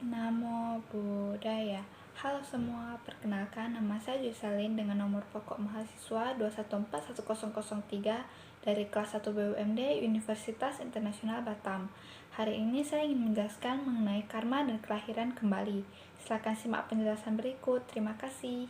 Namo Buddhaya. Halo semua, perkenalkan nama saya Jusalin dengan nomor pokok mahasiswa 2141003 dari kelas 1 BUMD Universitas Internasional Batam. Hari ini saya ingin menjelaskan mengenai karma dan kelahiran kembali. Silakan simak penjelasan berikut. Terima kasih.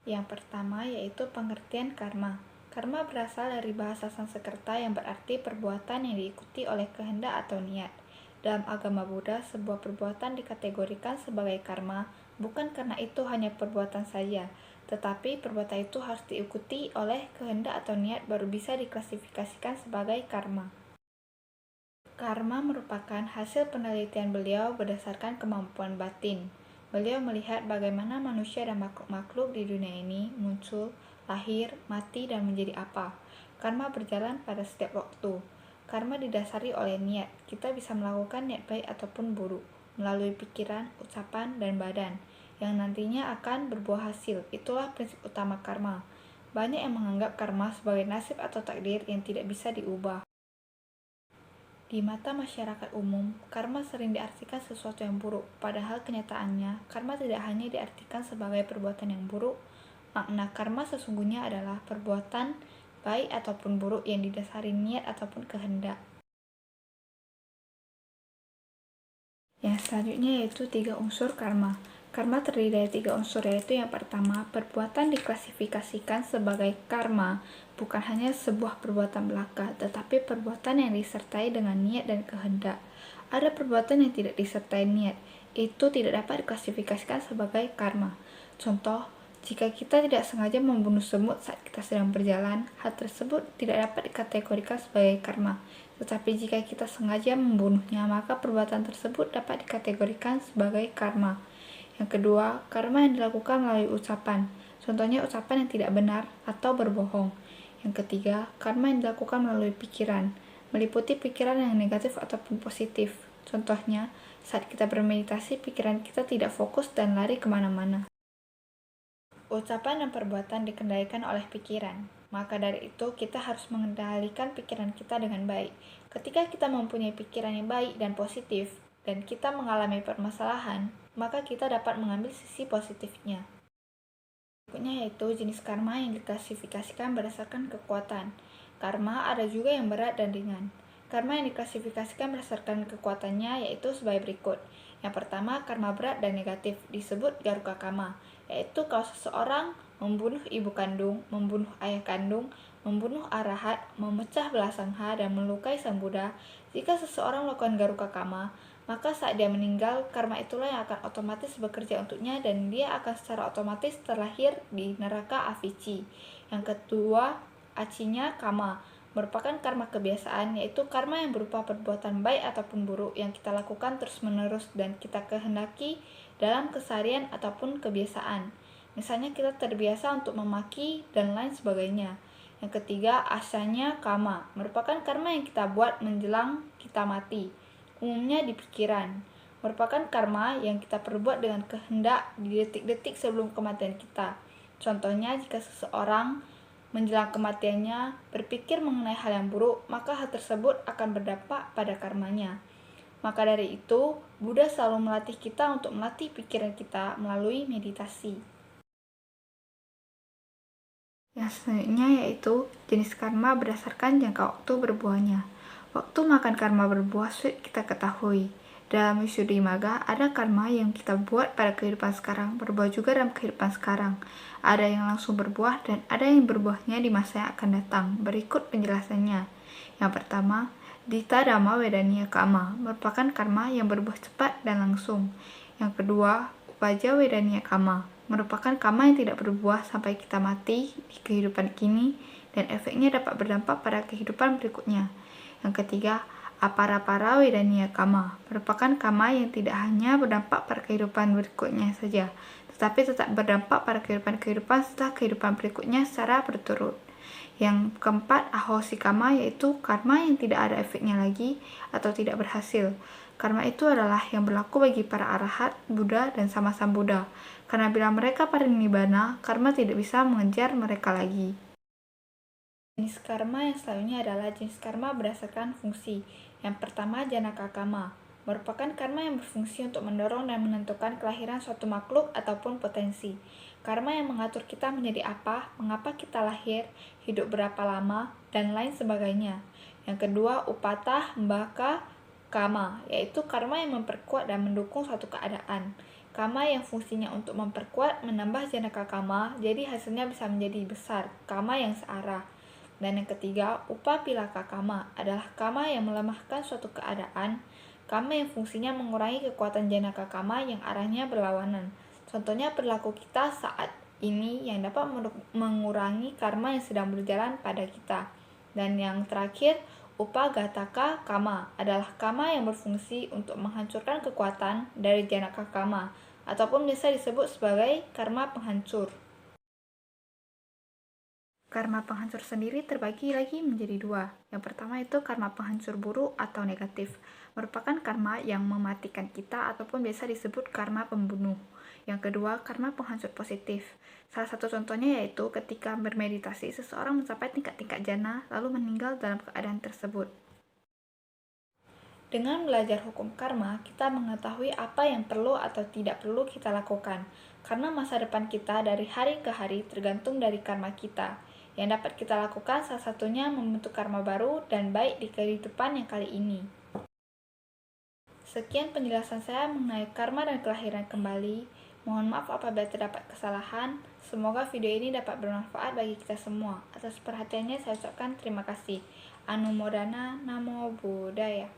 Yang pertama yaitu pengertian karma. Karma berasal dari bahasa Sanskerta yang berarti perbuatan yang diikuti oleh kehendak atau niat. Dalam agama Buddha, sebuah perbuatan dikategorikan sebagai karma bukan karena itu hanya perbuatan saja, tetapi perbuatan itu harus diikuti oleh kehendak atau niat baru bisa diklasifikasikan sebagai karma. Karma merupakan hasil penelitian beliau berdasarkan kemampuan batin. Beliau melihat bagaimana manusia dan makhluk-makhluk di dunia ini muncul, lahir, mati, dan menjadi apa. Karma berjalan pada setiap waktu. Karma didasari oleh niat. Kita bisa melakukan niat baik ataupun buruk melalui pikiran, ucapan, dan badan yang nantinya akan berbuah hasil. Itulah prinsip utama karma. Banyak yang menganggap karma sebagai nasib atau takdir yang tidak bisa diubah. Di mata masyarakat umum, karma sering diartikan sesuatu yang buruk, padahal kenyataannya, karma tidak hanya diartikan sebagai perbuatan yang buruk. Makna karma sesungguhnya adalah perbuatan baik ataupun buruk yang didasari niat ataupun kehendak. Yang selanjutnya yaitu 3 unsur karma. Karma terdiri dari 3 unsur, yaitu yang pertama, perbuatan diklasifikasikan sebagai karma bukan hanya sebuah perbuatan belaka, tetapi perbuatan yang disertai dengan niat dan kehendak. Ada perbuatan yang tidak disertai niat, itu tidak dapat diklasifikasikan sebagai karma. Contoh, jika kita tidak sengaja membunuh semut saat kita sedang berjalan, hal tersebut tidak dapat dikategorikan sebagai karma. Tetapi jika kita sengaja membunuhnya, maka perbuatan tersebut dapat dikategorikan sebagai karma. Yang kedua, karma yang dilakukan melalui ucapan. Contohnya ucapan yang tidak benar atau berbohong. Yang ketiga, karma yang dilakukan melalui pikiran, meliputi pikiran yang negatif ataupun positif. Contohnya, saat kita bermeditasi, pikiran kita tidak fokus dan lari kemana-mana. Ucapan dan perbuatan dikendalikan oleh pikiran. Maka dari itu, kita harus mengendalikan pikiran kita dengan baik. Ketika kita mempunyai pikiran yang baik dan positif, dan kita mengalami permasalahan, maka kita dapat mengambil sisi positifnya. Berikutnya yaitu jenis karma yang diklasifikasikan berdasarkan kekuatan. Karma ada juga yang berat dan ringan. Karma yang diklasifikasikan berdasarkan kekuatannya yaitu sebagai berikut. Yang pertama, karma berat dan negatif, disebut Garuka Kama, yaitu kalau seseorang membunuh ibu kandung, membunuh ayah kandung, membunuh arahat, memecah belah sangha, dan melukai sang Buddha. Jika seseorang melakukan Garuka Kama, maka saat dia meninggal, karma itulah yang akan otomatis bekerja untuknya dan dia akan secara otomatis terlahir di neraka Avici. Yang kedua, acinya kama, merupakan karma kebiasaan, yaitu karma yang berupa perbuatan baik ataupun buruk yang kita lakukan terus-menerus dan kita kehendaki dalam keseharian ataupun kebiasaan. Misalnya kita terbiasa untuk memaki dan lain sebagainya. Yang ketiga, asanya kama, merupakan karma yang kita buat menjelang kita mati, umumnya di pikiran, merupakan karma yang kita perbuat dengan kehendak di detik-detik sebelum kematian kita. Contohnya, jika seseorang menjelang kematiannya berpikir mengenai hal yang buruk, maka hal tersebut akan berdampak pada karmanya. Maka dari itu, Buddha selalu melatih kita untuk melatih pikiran kita melalui meditasi. Yang selanjutnya yaitu jenis karma berdasarkan jangka waktu berbuahnya. Waktu makan karma berbuah sulit kita ketahui. Dalam Visuddhimagga ada karma yang kita buat pada kehidupan sekarang, berbuah juga dalam kehidupan sekarang. Ada yang langsung berbuah dan ada yang berbuahnya di masa yang akan datang. Berikut penjelasannya. Yang pertama, Dita Dhamma Vedaniya Kama merupakan karma yang berbuah cepat dan langsung. Yang kedua, Upaja Vedaniya Kama merupakan karma yang tidak berbuah sampai kita mati di kehidupan kini dan efeknya dapat berdampak pada kehidupan berikutnya. Yang ketiga, Aparapara Vedaniya Kama merupakan karma yang tidak hanya berdampak pada kehidupan berikutnya saja, tetapi tetap berdampak pada kehidupan setelah kehidupan berikutnya secara berturut. Yang keempat, Ahosi Kama, yaitu karma yang tidak ada efeknya lagi atau tidak berhasil. Karma itu adalah yang berlaku bagi para arahat, Buddha, dan sama-sama Buddha, karena bila mereka parinibbana, karma tidak bisa mengejar mereka lagi. Jenis karma yang selanjutnya adalah jenis karma berdasarkan fungsi. Yang pertama, Janaka Kama, merupakan karma yang berfungsi untuk mendorong dan menentukan kelahiran suatu makhluk ataupun potensi. Karma yang mengatur kita menjadi apa, mengapa kita lahir, hidup berapa lama, dan lain sebagainya. Yang kedua, upatah mbaka kama, yaitu karma yang memperkuat dan mendukung suatu keadaan. Kama yang fungsinya untuk memperkuat, menambah janaka kama, jadi hasilnya bisa menjadi besar, kama yang searah. Dan yang ketiga, upapilaka kama adalah kama yang melemahkan suatu keadaan, kama yang fungsinya mengurangi kekuatan janaka kama yang arahnya berlawanan. Contohnya perilaku kita saat ini yang dapat mengurangi karma yang sedang berjalan pada kita. Dan yang terakhir, upagataka kama adalah kama yang berfungsi untuk menghancurkan kekuatan dari janaka kama, ataupun bisa disebut sebagai karma penghancur. Karma penghancur sendiri terbagi lagi menjadi dua. Yang pertama itu karma penghancur buruk atau negatif, merupakan karma yang mematikan kita ataupun biasa disebut karma pembunuh. Yang kedua, karma penghancur positif. Salah satu contohnya yaitu ketika bermeditasi, seseorang mencapai tingkat-tingkat jana lalu meninggal dalam keadaan tersebut. Dengan belajar hukum karma, kita mengetahui apa yang perlu atau tidak perlu kita lakukan, karena masa depan kita dari hari ke hari tergantung dari karma kita. Yang dapat kita lakukan salah satunya membentuk karma baru dan baik di kehidupan yang kali ini. Sekian penjelasan saya mengenai karma dan kelahiran kembali. Mohon maaf apabila terdapat kesalahan. Semoga video ini dapat bermanfaat bagi kita semua. Atas perhatiannya saya ucapkan terima kasih. Anumodana Namo Buddhaya.